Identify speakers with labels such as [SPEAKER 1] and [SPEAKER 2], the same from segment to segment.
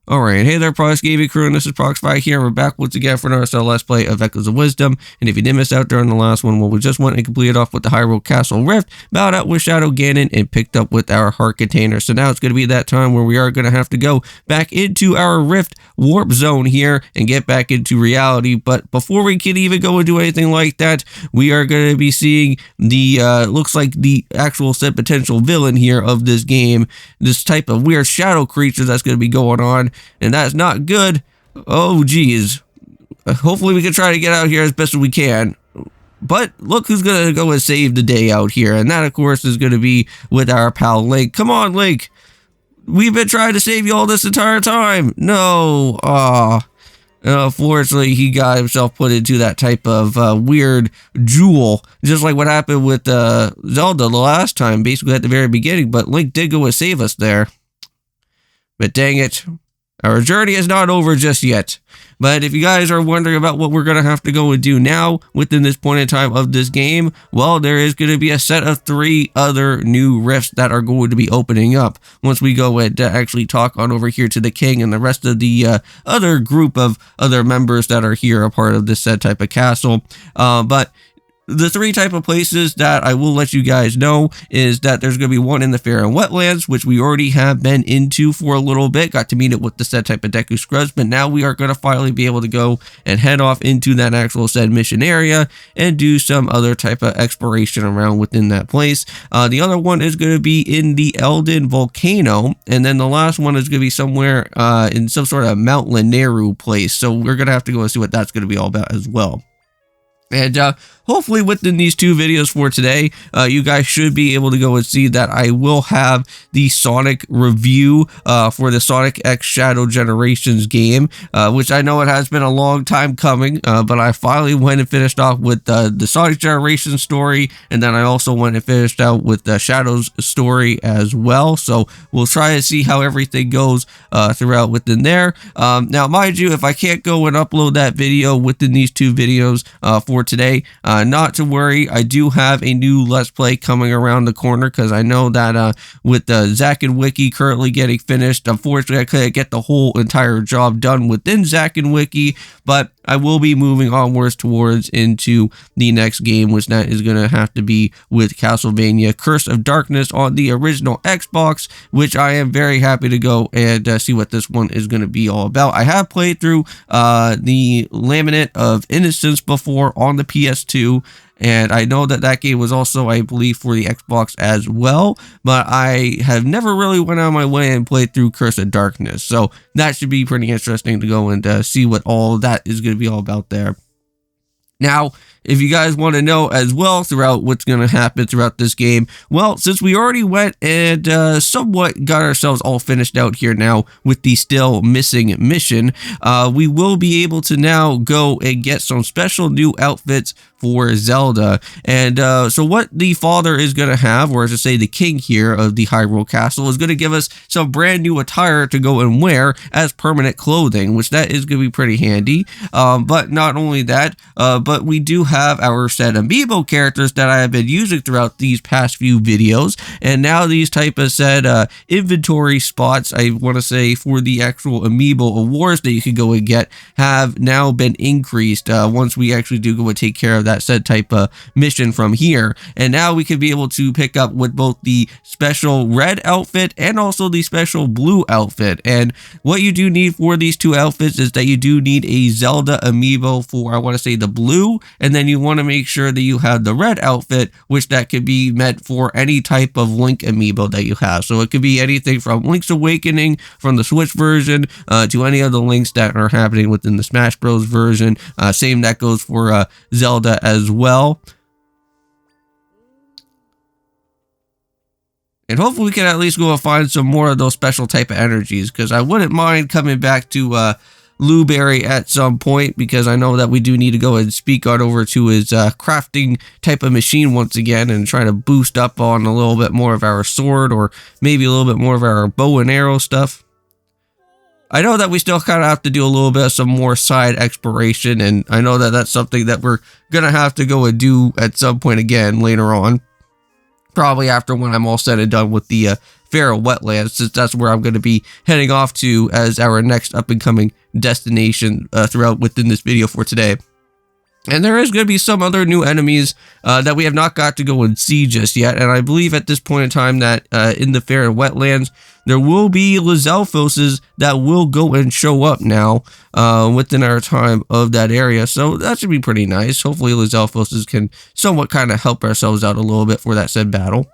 [SPEAKER 1] Alright, hey there Prox Gaming Crew, and this is Proxify here. We're back once again for another Let's Play of Echoes of Wisdom. And if you did miss out during the last one, well, we just went and completed off with the Hyrule Castle Rift, bowed out with Shadow Ganon, and picked up with our Heart Container. So now it's going to be that time where we are going to have to go back into our Rift Warp Zone here and get back into reality. But before we can even go and do anything like that, we are going to be seeing the, looks like the actual said potential villain here of this game. This type of weird shadow creature that's going to be going on. And that's not good. Oh, geez. Hopefully we can try to get out here as best as we can. But look who's going to go and save the day out here. And that, of course, is going to be with our pal Link. Come on, Link. We've been trying to save you all this entire time. No. Unfortunately, he got himself put into that type of weird jewel. Just like what happened with Zelda the last time, basically at the very beginning. But Link did go and save us there. But dang it, our journey is not over just yet. But if you guys are wondering about what we're going to have to go and do now within this point in time of this game, well, there is going to be a set of 3 other new rifts that are going to be opening up once we go and actually talk on over here to the king and the rest of the other group of other members that are here a part of this said type of castle. But the 3 type of places that I will let you guys know is that there's going to be one in the Faron Wetlands, which we already have been into for a little bit, got to meet it with the said type of Deku Scrubs, but now we are going to finally be able to go and head off into that actual said mission area and do some other type of exploration around within that place. The other one is going to be in the Elden Volcano, and then the last one is going to be somewhere in some sort of Mount Lanayru place, so we're going to have to go and see what that's going to be all about as well. And hopefully within these 2 videos for today, you guys should be able to go and see that I will have the Sonic review for the Sonic X Shadow Generations game, which I know it has been a long time coming, but I finally went and finished off with the Sonic Generations story, and then I also went and finished out with the Shadows story as well. So we'll try to see how everything goes throughout within there. Now, mind you, if I can't go and upload that video within these 2 videos for today, not to worry, I do have a new Let's Play coming around the corner, because I know that with Zack and Wiki currently getting finished, unfortunately I couldn't get the whole entire job done within Zack and Wiki, but I will be moving onwards towards into the next game, which that is going to have to be with Castlevania Curse of Darkness on the original Xbox, which I am very happy to go and see what this one is going to be all about. I have played through the Laminate of Innocence before on the PS2, and I know that that game was also, I believe, for the Xbox as well, but I have never really went out of my way and played through Curse of Darkness, so that should be pretty interesting to go and see what all that is going to be all about there. Now, if you guys want to know as well throughout what's going to happen throughout this game, well, since we already went and somewhat got ourselves all finished out here now with the still missing mission, we will be able to now go and get some special new outfits for Zelda. And so what the father is going to have, or as I say, the king here of the Hyrule Castle, is going to give us some brand new attire to go and wear as permanent clothing, which that is going to be pretty handy. But not only that, but we do have our set amiibo characters that I have been using throughout these past few videos, and now these type of said inventory spots, I want to say, for the actual amiibo awards that you can go and get have now been increased once we actually do go and take care of that said type of mission from here. And now we can be able to pick up with both the special red outfit and also the special blue outfit. And what you do need for these 2 outfits is that you do need a Zelda amiibo for, I want to say, the blue, and then you want to make sure that you have the red outfit, which that could be meant for any type of Link amiibo that you have. So it could be anything from Link's Awakening from the Switch version to any of the Links that are happening within the Smash Bros version. Same that goes for Zelda as well. And hopefully we can at least go and find some more of those special type of energies, because I wouldn't mind coming back to Blueberry at some point, because I know that we do need to go and speak on over to his crafting type of machine once again and try to boost up on a little bit more of our sword, or maybe a little bit more of our bow and arrow stuff. I know that we still kind of have to do a little bit of some more side exploration, and I know that that's something that we're going to have to go and do at some point again later on. Probably after when I'm all said and done with the Faron Wetlands, since that's where I'm going to be heading off to as our next up-and-coming destination throughout within this video for today. And there is going to be some other new enemies that we have not got to go and see just yet. And I believe at this point in time that in the Faron Wetlands, there will be LOZ that will go and show up now within our time of that area. So that should be pretty nice. Hopefully LOZ can somewhat kind of help ourselves out a little bit for that said battle.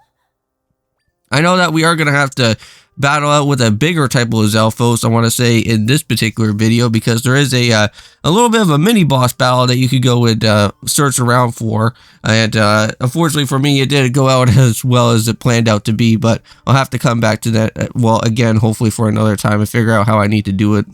[SPEAKER 1] I know that we are going to have to battle out with a bigger type of Zelfos, I want to say, in this particular video, because there is a little bit of a mini boss battle that you could go and search around for, and unfortunately for me, it didn't go out as well as it planned out to be, but I'll have to come back to that, well, again, hopefully for another time and figure out how I need to do it.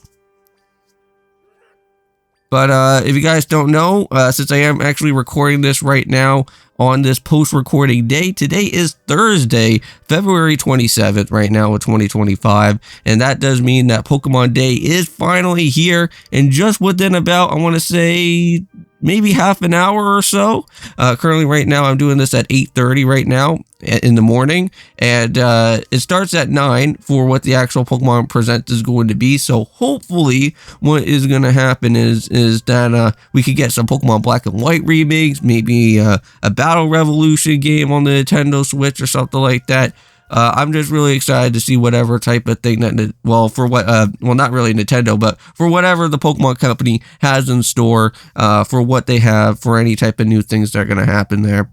[SPEAKER 1] But if you guys don't know, since I am actually recording this right now on this post-recording day, today is Thursday, February 27th, right now of 2025, and that does mean that Pokemon Day is finally here, and just within about, I want to say, maybe half an hour or so. Currently right now I'm doing this at 8:30 right now in the morning, and it starts at 9 for what the actual Pokemon Present is going to be. So hopefully what is going to happen is that we could get some Pokemon Black and White remakes, maybe a Battle Revolution game on the Nintendo Switch or something like that. I'm just really excited to see whatever type of thing that, well, for what, well, not really Nintendo, but for whatever the Pokemon Company has in store, for what they have, for any type of new things that are going to happen there.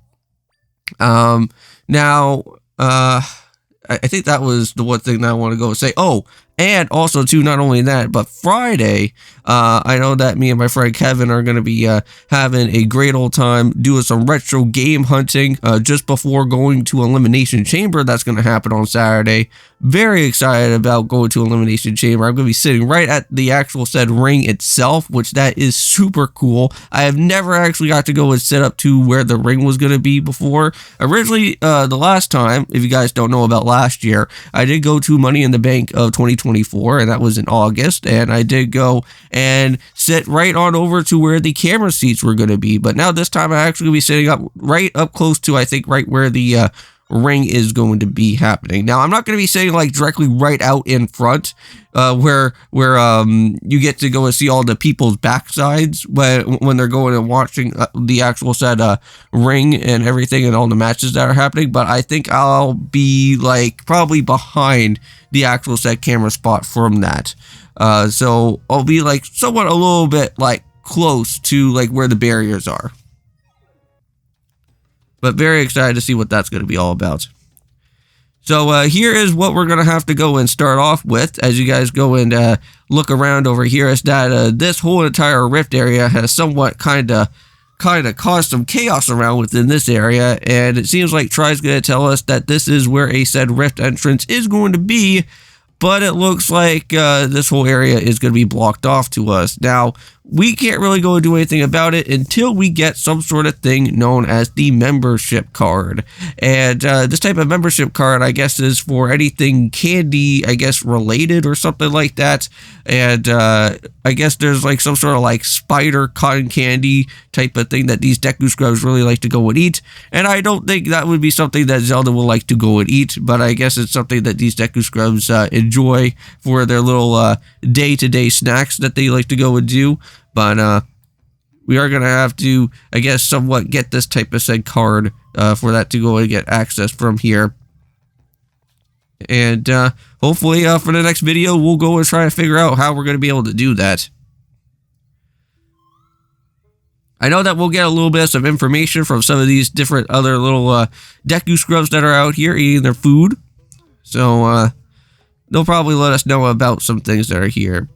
[SPEAKER 1] Now, I think that was the one thing that I want to go and say. Oh, and also too, not only that, but Friday, I know that me and my friend Kevin are going to be having a great old time doing some retro game hunting just before going to Elimination Chamber. That's going to happen on Saturday. Very excited about going to Elimination Chamber. I'm going to be sitting right at the actual said ring itself, which that is super cool. I have never actually got to go and sit up to where the ring was going to be before. Originally, the last time, if you guys don't know about last year, I did go to Money in the Bank of 2024, and that was in August, and I did go and sit right on over to where the camera seats were going to be. But now this time I'm actually going to be sitting up right up close to, I think, right where the ring is going to be happening. Now, I'm not going to be sitting like directly right out in front where you get to go and see all the people's backsides when they're going and watching the actual said ring and everything and all the matches that are happening. But I think I'll be like probably behind the actual set camera spot from that. So I'll be like somewhat a little bit like close to like where the barriers are. But very excited to see what that's going to be all about. So here is what we're going to have to go and start off with as you guys go and look around over here. Is that this whole entire rift area has somewhat kind of caused some chaos around within this area. And it seems like Try's going to tell us that this is where a said rift entrance is going to be. But it looks like this whole area is going to be blocked off to us. Now, we can't really go and do anything about it until we get some sort of thing known as the membership card. And this type of membership card, I guess, is for anything candy, I guess, related or something like that. And I guess there's like some sort of like spider cotton candy type of thing that these Deku Scrubs really like to go and eat. And I don't think that would be something that Zelda will like to go and eat, but I guess it's something that these Deku Scrubs enjoy for their little day-to-day snacks that they like to go and do. But we are going to have to, I guess, somewhat get this type of said card for that to go and get access from here. And hopefully for the next video, we'll go and try to figure out how we're going to be able to do that. I know that we'll get a little bit of some information from some of these different other little Deku Scrubs that are out here eating their food. So they'll probably let us know about some things that are here.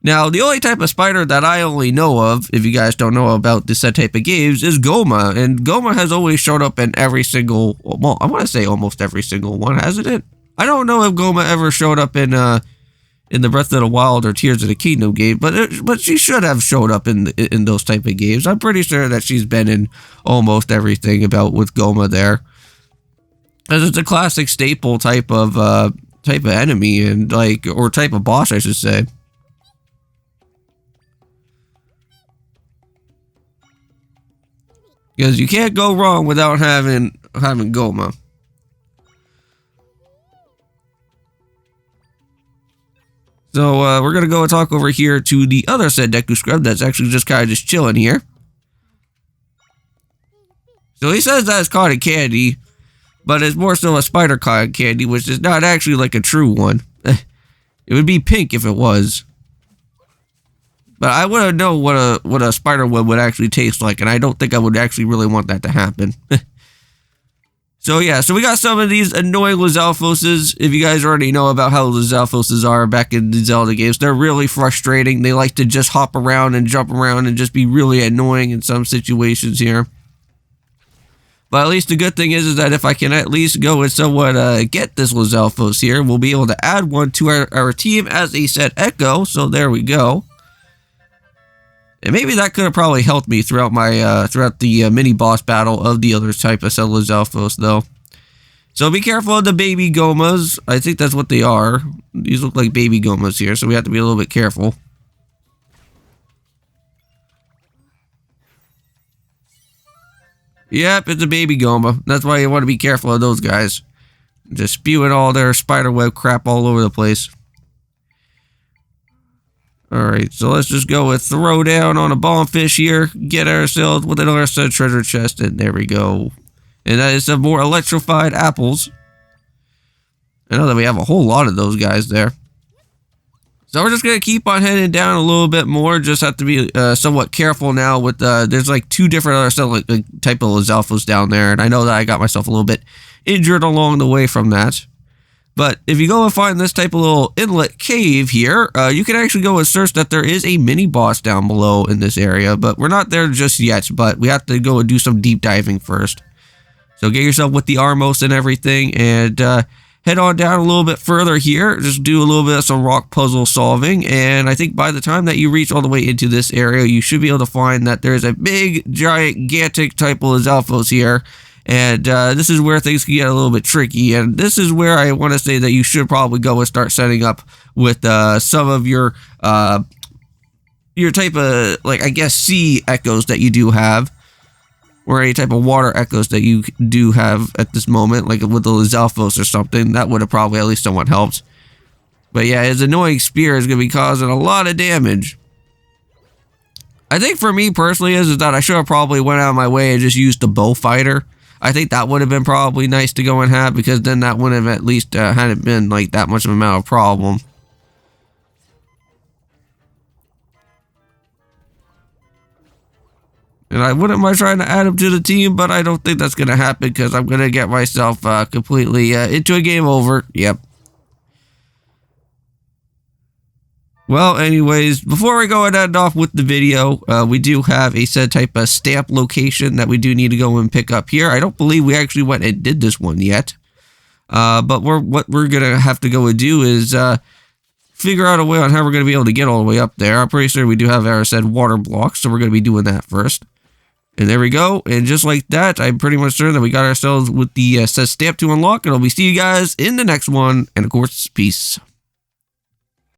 [SPEAKER 1] Now, the only type of spider that I only know of, if you guys don't know about this type of games, is Goma. And Goma has always showed up in every single, well, I want to say almost every single one, hasn't it? I don't know if Goma ever showed up in the Breath of the Wild or Tears of the Kingdom game, but she should have showed up in those type of games. I'm pretty sure that she's been in almost everything about with Goma there. Because it's a classic staple type of enemy and like, or type of boss, I should say. Because you can't go wrong without having Goma. So we're going to go and talk over here to the other said Deku Scrub that's actually just kind of just chilling here. So he says that it's cotton candy, but it's more so a spider cotton candy, which is not actually like a true one. It would be pink if it was. But I want to know what a spider web would actually taste like, and I don't think I would actually really want that to happen. So yeah, so we got some of these annoying Lizalfoses. If you guys already know about how Lizalfoses are back in the Zelda games, they're really frustrating. They like to just hop around and jump around and just be really annoying in some situations here. But at least the good thing is that if I can at least go and somewhat get this Lizalfos here, we'll be able to add one to our team as a set Echo. So there we go. And maybe that could have probably helped me throughout my throughout the mini boss battle of the other type of Lizalfos, though. So be careful of the baby Gomas. I think that's what they are. These look like baby Gomas here, so we have to be a little bit careful. Yep, it's a baby Goma. That's why you want to be careful of those guys. Just spewing all their spiderweb crap all over the place. Alright, so let's just go with throw down on a bombfish here. Get ourselves with another set treasure chest, and there we go. And that is some more electrified apples. I know that we have a whole lot of those guys there. So we're just going to keep on heading down a little bit more. Just have to be somewhat careful now with, there's like two different other type of Lizalfos down there. And I know that I got myself a little bit injured along the way from that. But if you go and find this type of little inlet cave here, you can actually go and search that there is a mini boss down below in this area. But we're not there just yet, but we have to go and do some deep diving first. So get yourself with the Armos and everything, and head on down a little bit further here. Just do a little bit of some rock puzzle solving, and I think by the time that you reach all the way into this area, you should be able to find that there's a big, gigantic type of Lizalfos here. And this is where things can get a little bit tricky, and this is where I want to say that you should probably go and start setting up with some of your type of, like, I guess, sea echoes that you do have, or any type of water echoes that you do have at this moment, like with the Lizalfos or something. That would have probably at least somewhat helped. But yeah, his annoying spear is going to be causing a lot of damage. I think for me personally is that I should have probably went out of my way and just used the bow fighter. I think that would have been probably nice to go and have, because then that wouldn't have at least hadn't been like that much of a amount of problem. And I wouldn't mind trying to add him to the team, but I don't think that's going to happen, because I'm going to get myself completely into a game over. Yep. Well, anyways, before we go and end off with the video, we do have a said type of stamp location that we do need to go and pick up here. I don't believe we actually went and did this one yet. But what we're going to have to go and do is figure out a way on how we're going to be able to get all the way up there. I'm pretty sure we do have our said water blocks, so we're going to be doing that first. And there we go. And just like that, I'm pretty much certain that we got ourselves with the said stamp to unlock. And I'll be seeing you guys in the next one. And of course, peace.